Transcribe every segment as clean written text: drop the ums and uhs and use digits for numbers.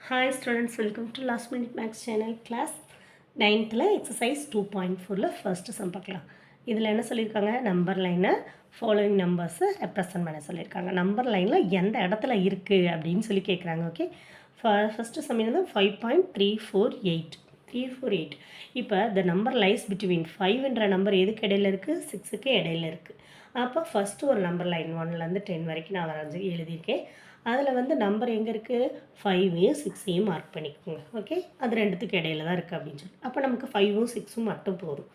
Hi students, welcome to Last Minute Max channel class 9th exercise 2.4 first sum பார்க்கலாம். இதில் என்ன சொல்லியிருக்காங்க, number லைனை ஃபாலோவிங் நம்பர்ஸை ரெப்ரசன்ட் பண்ண சொல்லியிருக்காங்க. நம்பர் லைனில் எந்த இடத்துல இருக்குது அப்படின்னு சொல்லி கேட்குறாங்க. ஓகே, ஃபஸ்ட்டு சம் என்னது 5.348. இப்போ த நம்பர் லைஸ் பிட்வீன் 5என்ற நம்பர் எதுக்கு இடையில இருக்குது, 6க்கு இடையில இருக்குது. அப்போ ஃபஸ்ட்டு ஒரு நம்பர் லைன் 1லேருந்து 10 வரைக்கும் நான் வரைஞ்சி எழுதியிருக்கேன். அதில் வந்து நம்பர் எங்கே இருக்குது, 5ஐயும் 6ஐயும் மார்க் பண்ணிக்கோங்க. ஓகே, அது ரெண்டுத்துக்கு இடையில தான் இருக்குது அப்படின்னு சொல்லி. அப்போ நமக்கு 5ம் 6ம் மட்டும் போதும்.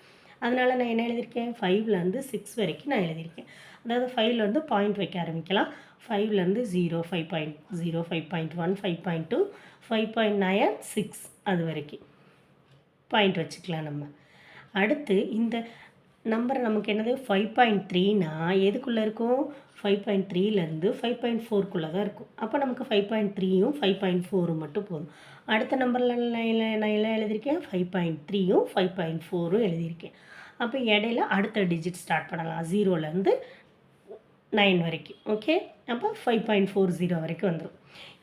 அதனால் நான் என்ன எழுதியிருக்கேன், 5லேருந்து 6 வரைக்கும் நான் எழுதியிருக்கேன். அதாவது 5ல் வந்து பாயிண்ட் வைக்க ஆரம்பிக்கலாம். 5லேருந்து 0, 5.0, 5.1, 5.2, 5.9, 6 அது வரைக்கும் பாயிண்ட் வச்சுக்கலாம் நம்ம. அடுத்து இந்த நம்பர் நமக்கு என்னது 5.3னா எதுக்குள்ளே இருக்கும், 5.3லேருந்து 5.4க்குள்ளே தான் இருக்கும். அப்போ நமக்கு 5.3யும் 5.4ம் மட்டும் போதும். அடுத்த நம்பரில் நான் எல்லாம் எழுதியிருக்கேன், 5.3யும் 5.4ம் எழுதியிருக்கேன். அப்போ இடையில அடுத்த டிஜிட் ஸ்டார்ட் பண்ணலாம், 0லேருந்து 9 வரைக்கும். ஓகே, அப்போ 5.40 வரைக்கும் வந்துடும்.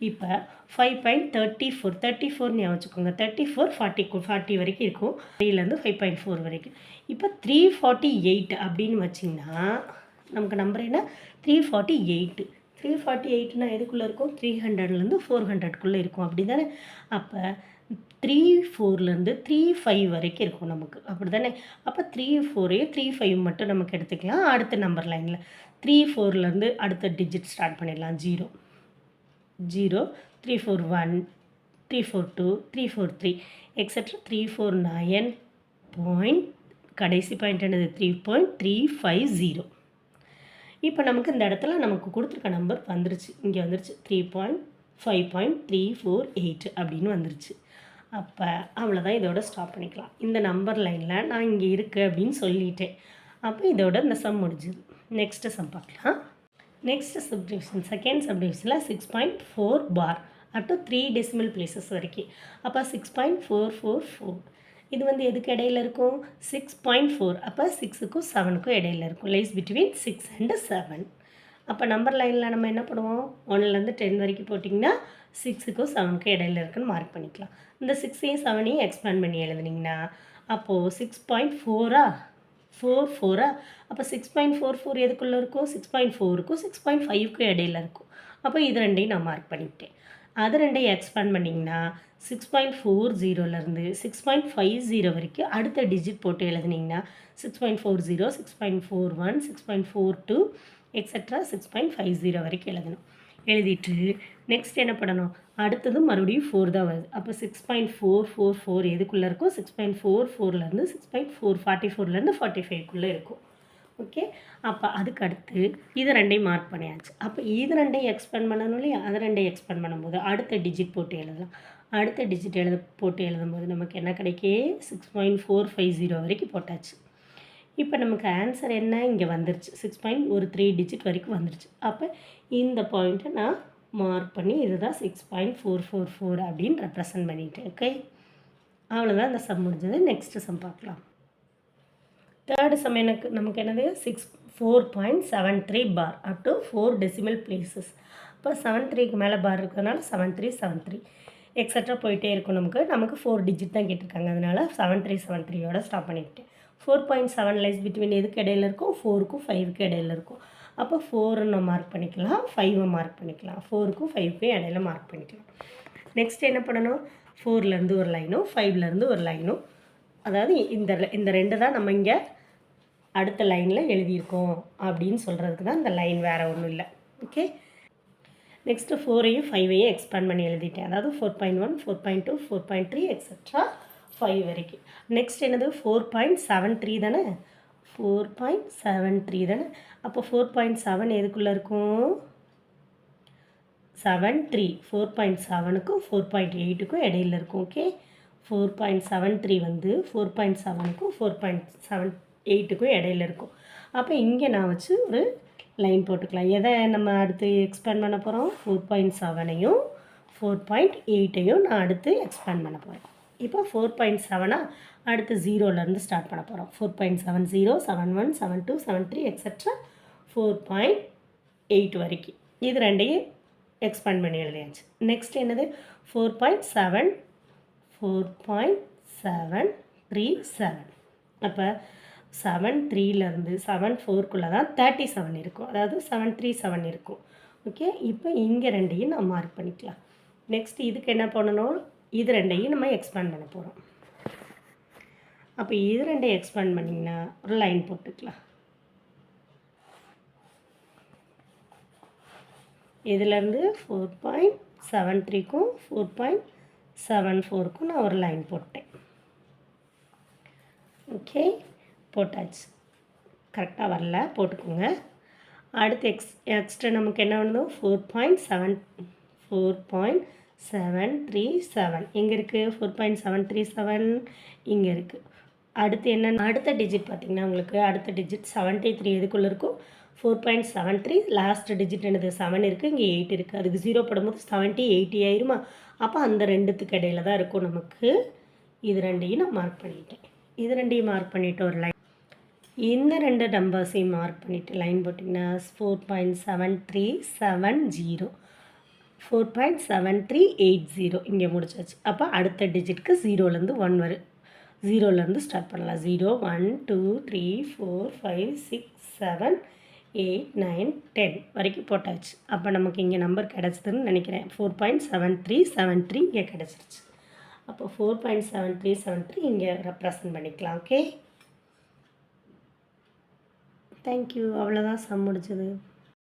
இப்போ 5.34 ஞாபகம் வச்சுக்கோங்க. 34 40 வரைக்கும் இருக்கும். 3லேருந்து 5.4 வரைக்கும். இப்போ 348 அப்படின்னு வச்சிங்கன்னா நமக்கு நம்பர் என்ன, 348. 348னா எதுக்குள்ளே இருக்கும், 300லேருந்து 400க்குள்ளே இருக்கும், அப்படி தானே. அப்போ 34லேருந்து 35 வரைக்கும் இருக்கும் நமக்கு, அப்படி தானே. அப்போ 34ஐயும் 35 மட்டும் நமக்கு எடுத்துக்கலாம். அடுத்த நம்பர் லைனில் 34லேருந்து அடுத்த டிஜிட் ஸ்டார்ட் பண்ணிடலாம். 0, 341, 342, 343 எக்ஸட்ரா 349 பாயிண்ட், கடைசி பாயிண்ட் என்னது 3.350. இப்போ நமக்கு இந்த இடத்துல நமக்கு கொடுத்துருக்க நம்பர் வந்துருச்சு, இங்கே வந்துருச்சு 5.348 அப்படின்னு வந்துருச்சு. அப்போ அவ்வளோதான், இதோட ஸ்டாப் பண்ணிக்கலாம். இந்த நம்பர் லைனில் நான் இங்கே இருக்குது அப்படின்னு சொல்லிட்டேன். அப்போ இதோட இந்த சம் முடிஞ்சுது. நெக்ஸ்ட்டு சம் பார்க்கலாம். நெக்ஸ்ட் சப்டிவிஷன், செகண்ட் சப்டிவிஷனில் 6.4 பார் அப் டு 3 டெசிமல் பிளேசஸ் வரைக்கும். அப்போ 6.444 இது வந்து எதுக்கு இடையில இருக்கும், 6.4. அப்போ 6க்கும் 7க்கும் இடையில இருக்கும், லைஸ் பிட்வீன் 6 and 7. அப்போ நம்பர் லைனில் நம்ம என்ன பண்ணுவோம், 1லேருந்து 10 வரைக்கும் போட்டிங்கன்னா 6க்கும் 7க்கும் இடையில இருக்குன்னு மார்க் பண்ணிக்கலாம். இந்த 6ஐயும் 7ஐயும் எக்ஸ்பேண்ட் பண்ணி எழுதுனீங்கன்னா அப்போது 6.4 44. அப்போ 6.44 எதுக்குள்ளே இருக்கும், 6.4க்கும் 6.5க்கும் இடையில இருக்கும். அப்போ இது ரெண்டையும் நான் மார்க் பண்ணிவிட்டேன். அது ரெண்டையும் எக்ஸ்பேண்ட் பண்ணிங்கன்னா 6.40லேருந்து 6.50 வரைக்கும் அடுத்த டிஜிட் போட்டு எழுதுனீங்கன்னா 6.40, 6.41, 6.42 எக்ஸட்ரா 6.50 வரைக்கும் எழுதணும். எழுதிட்டு நெக்ஸ்ட் என்ன பண்ணணும், அடுத்தது மறுபடியும் 4 தான் வருது. அப்போ 6.444 எதுக்குள்ளே இருக்கும், 6.44லேருந்து 6.444லேருந்து 45க்குள்ளே இருக்கும். ஓகே, அப்போ அதுக்கு அடுத்து இது ரெண்டையும் மார்க் பண்ணியாச்சு. அப்போ இது ரெண்டையும் எக்ஸ்பேண்ட் பண்ணணும் இல்லையா, அது ரெண்டையும் எக்ஸ்பேண்ட் பண்ணும்போது அடுத்த டிஜிட் போட்டு எழுதலாம். அடுத்த டிஜிட் போட்டு எழுதும்போது நமக்கு என்ன கிடைக்கே, 6.450 வரைக்கும் போட்டாச்சு. இப்போ நமக்கு ஆன்சர் என்ன, இங்கே வந்துருச்சு 6.13 டிஜிட் வரைக்கும் வந்துருச்சு. அப்போ இந்த பாயிண்ட்டை நான் மார்க் பண்ணி இதுதான் 6.444 அப்படின்னு ரெப்ரசன்ட் பண்ணிட்டேன். ஓகே, அவ்வளோதான் இந்த சம் முடிஞ்சது. நெக்ஸ்ட்டு சம் பார்க்கலாம். தேர்டு சம் எனக்கு நமக்கு என்னது 4.73 பார் அப் டு 4 டெசிமல் பிளேசஸ். இப்போ 73க்கு மேலே பார் இருக்கிறதுனால 7373 எக்ஸட்ரா போயிட்டே இருக்கும். நமக்கு 4 டிஜிட் தான் கேட்டிருக்காங்க, அதனால் 7373யோட ஸ்டாப் பண்ணிவிட்டேன். 4.7 லைஸ் பிட்வீன் எதுக்கு இடையில இருக்கும், 4க்கும் 5க்கு இடையில இருக்கும். அப்போ 4ன்னு மார்க் பண்ணிக்கலாம், 5 மார்க் பண்ணிக்கலாம். 4க்கும் 5க்கும் இடையில மார்க் பண்ணிக்கலாம். நெக்ஸ்ட் என்ன பண்ணணும், 4லேருந்து ஒரு லைனும் 5லேருந்து ஒரு லைனும், அதாவது இந்த ரெண்டு தான் நம்ம இங்கே அடுத்த லைனில் எழுதியிருக்கோம் அப்படின்னு சொல்கிறதுக்கு தான் இந்த லைன், வேறு ஒன்றும் இல்லை. ஓகே, நெக்ஸ்ட்டு 4ஐயும் 5ஐயும் எக்ஸ்பேண்ட் பண்ணி எழுதிட்டேன். அதாவது 4.1, 4.2, 4.3 எக்ஸட்ரா 5 வரைக்கும். நெக்ஸ்ட் என்னது 4.73 தானே, 4.73 தானே. அப்போ 4.7 எதுக்குள்ளே இருக்கும், 73. 4.7க்கும் 4.8க்கும் இடையில இருக்கும். ஓகே, 4.73 வந்து 4.7க்கும் 4.78க்கும் இடையில இருக்கும். அப்போ இங்கே நான் வச்சு ஒரு லைன் போட்டுக்கலாம். எதை நம்ம அடுத்து எக்ஸ்பேண்ட் பண்ண போகிறோம், 4.7ஐயும் 4.8ஐயும் நான் அடுத்து எக்ஸ்பேண்ட் பண்ண போகிறேன். இப்போ 4.7 அடுத்து 0லேருந்து ஸ்டார்ட் பண்ண போகிறோம். 4.70, 71, 72, 73 எக்ஸட்ரா 4.8 வரைக்கும் இது ரெண்டையும் எக்ஸ்பேண்ட் பண்ணி எழுதியாச்சு. நெக்ஸ்ட் என்னது 4.737. அப்போ 7.3லேருந்து 7.4க்குள்ளே தான் 37 இருக்கும், அதாவது 737 இருக்கும். ஓகே, இப்போ இங்கே ரெண்டையும் நம்ம மார்க் பண்ணிக்கலாம். நெக்ஸ்ட் இதுக்கு என்ன பண்ணணும், இது ரெண்டையும் நம்ம எக்ஸ்பேண்ட் பண்ண போகிறோம். அப்போ இது ரெண்டையும் எக்ஸ்பேண்ட் பண்ணிங்கன்னா ஒரு லைன் போட்டுக்கலாம். இதிலேருந்து 4.73க்கும் 4.74க்கும் நான் ஒரு லைன் போட்டேன். ஓகே, போட்டாச்சு. கரெக்டாக வரல, போட்டுக்கோங்க. அடுத்து எக்ஸ்ட்ரா நமக்கு என்ன வேணும், 4.737 எங்கே இருக்குது, 4.737 இங்கே இருக்குது. அடுத்து என்ன, அடுத்த டிஜிட் பார்த்திங்கன்னா உங்களுக்கு அடுத்த டிஜிட் 73 எதுக்குள்ளே இருக்கும், 4.73 லாஸ்ட் டிஜிட் என்னது 7 இருக்குது, இங்கே 8 இருக்குது. அதுக்கு 0 போடும்போது 70 80 ஆயிருமா. அப்போ அந்த ரெண்டுத்துக்கு இடையில தான் இருக்கும் நமக்கு. இது ரெண்டையும் நான் மார்க் பண்ணிட்டேன். இது ரெண்டையும் மார்க் பண்ணிவிட்டு ஒரு லைன், இந்த ரெண்டு நம்பர்ஸையும் மார்க் பண்ணிவிட்டு லைன் போட்டிங்கன்னா 4.7370 4.7380 இங்கே முடிச்சாச்சு. அப்போ அடுத்த டிஜிட்க்கு 0லேருந்து 1 வரும். 0லேருந்து ஸ்டார்ட் பண்ணலாம். 0 1 2 3 4 5 6 7 8 9 10 வரைக்கும் போட்டாச்சு. அப்போ நமக்கு இங்கே நம்பர் கிடச்சிதுன்னு நினைக்கிறேன். 4.7373 இங்கே கிடச்சிருச்சு. அப்போ 4.7373 இங்கே ரெப்ரசன்ட் பண்ணிக்கலாம். Okay, thank you. அவ்வளோதான், சம் முடிச்சது.